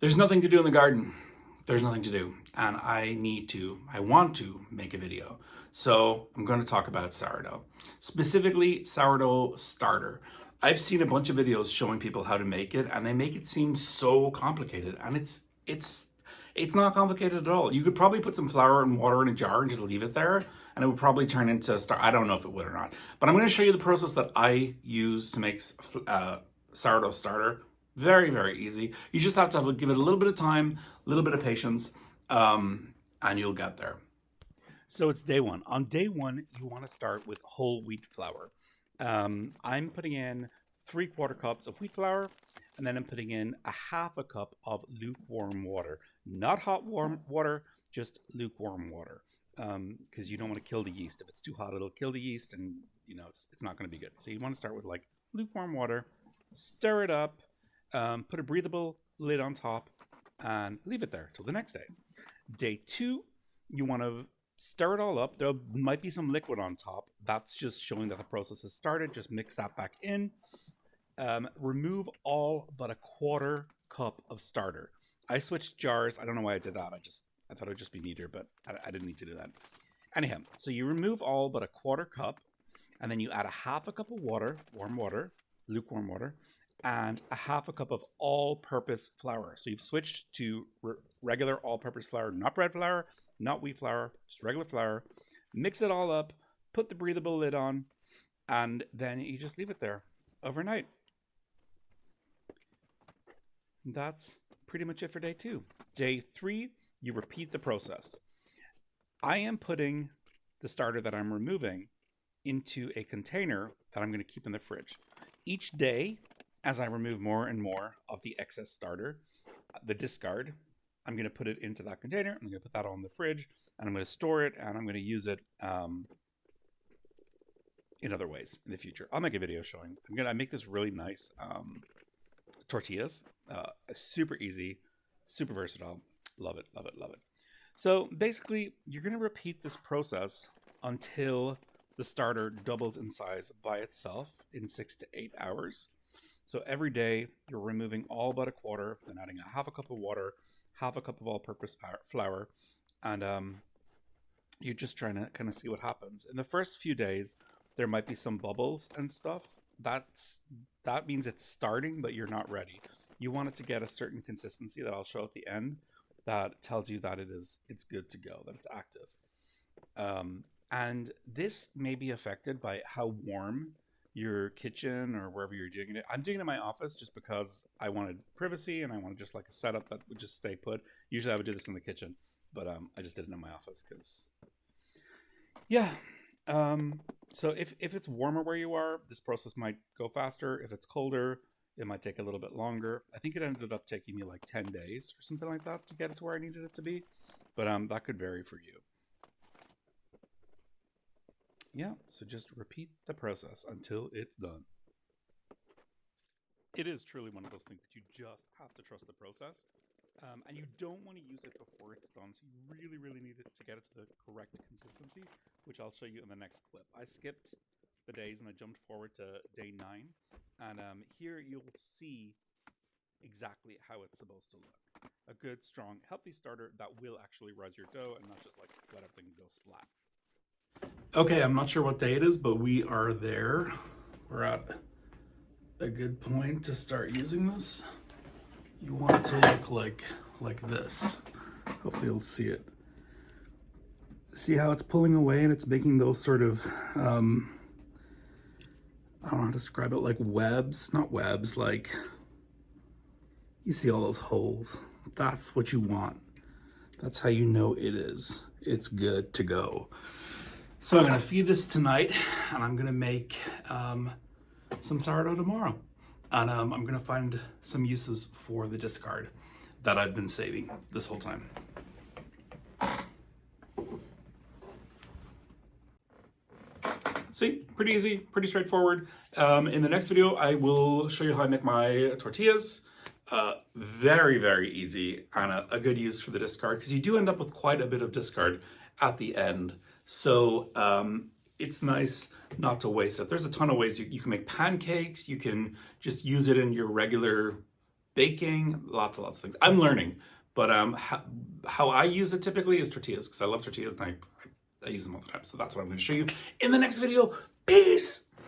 There's nothing to do in the garden. There's nothing to do. And I want to make a video. So I'm going to talk about sourdough, specifically sourdough starter. I've seen a bunch of videos showing people how to make it, and they make it seem so complicated. And it's not complicated at all. You could probably put some flour and water in a jar and just leave it there, and it would probably turn into I don't know if it would or not. But I'm going to show you the process that I use to make sourdough starter. Very, very easy. You just have to give it a little bit of time, a little bit of patience, and you'll get there. So it's day one. On day one, you want to start with whole wheat flour. I'm putting in 3/4 cups of wheat flour, and then I'm putting in a 1/2 cup of lukewarm water. Not hot warm water, just lukewarm water. Because you don't want to kill the yeast. If it's too hot, it'll kill the yeast, and it's not going to be good. So you want to start with like lukewarm water, stir it up, put a breathable lid on top, and leave it there till the next day. Day two, you want to stir it all up. There might be some liquid on top. That's just showing that the process has started. Just mix that back in. Remove all but a 1/4 cup of starter. I switched jars. I don't know why I did that. I thought it would just be neater, but I didn't need to do that. Anyhow, so you remove all but a 1/4 cup, and then you add a 1/2 cup of water, warm water, lukewarm water, and a 1/2 cup of all-purpose flour. So you've switched to regular all-purpose flour, not bread flour, not wheat flour, just regular flour. Mix it all up, put the breathable lid on, and then you just leave it there overnight. That's pretty much it for day two. Day three, you repeat the process. I am putting the starter that I'm removing into a container that I'm going to keep in the fridge. Each day, as I remove more and more of the excess starter, the discard, I'm going to put it into that container. I'm going to put that on the fridge, and I'm going to store it, and I'm going to use it in other ways in the future. I'll make a video showing. I'm going to make this really nice tortillas. Super easy, super versatile. Love it, love it, love it. So basically, you're going to repeat this process until the starter doubles in size by itself in 6 to 8 hours. So every day you're removing all but a 1/4, then adding a 1/2 cup of water, 1/2 cup of all-purpose flour, and you're just trying to kind of see what happens. In the first few days, there might be some bubbles and stuff. That means it's starting, but you're not ready. You want it to get a certain consistency that I'll show at the end that tells you that it's good to go, that it's active. And this may be affected by how warm your kitchen or wherever you're doing it. I'm doing it in my office just because I wanted privacy and I wanted just like a setup that would just stay put. Usually I would do this in the kitchen, but I just did it in my office because, yeah. So if it's warmer where you are, this process might go faster. If it's colder, it might take a little bit longer. I think it ended up taking me like 10 days or something like that to get it to where I needed it to be, but that could vary for you. Yeah, so just repeat the process until it's done. It is truly one of those things that you just have to trust the process. And you don't want to use it before it's done. So you really, really need it to get it to the correct consistency, which I'll show you in the next clip. I skipped the days and I jumped forward to day 9. And here you'll see exactly how it's supposed to look. A good, strong, healthy starter that will actually rise your dough and not just like let everything go splat. Okay, I'm not sure what day it is, but we are there. We're at a good point to start using this. You want it to look like this. Hopefully you'll see it. See how it's pulling away and it's making those sort of, I don't know how to describe it, like webs, not webs, like, you see all those holes. That's what you want. That's how you know it's good to go. So I'm gonna feed this tonight and I'm gonna make some sourdough tomorrow. And I'm gonna find some uses for the discard that I've been saving this whole time. See, pretty easy, pretty straightforward. In the next video, I will show you how I make my tortillas. Very, very easy and a good use for the discard because you do end up with quite a bit of discard at the end. So it's nice not to waste it. There's a ton of ways you can make pancakes. You can just use it in your regular baking, lots of things. I'm learning, but how I use it typically is tortillas, because I love tortillas and I use them all the time. So that's what I'm going to show you in the next video. Peace!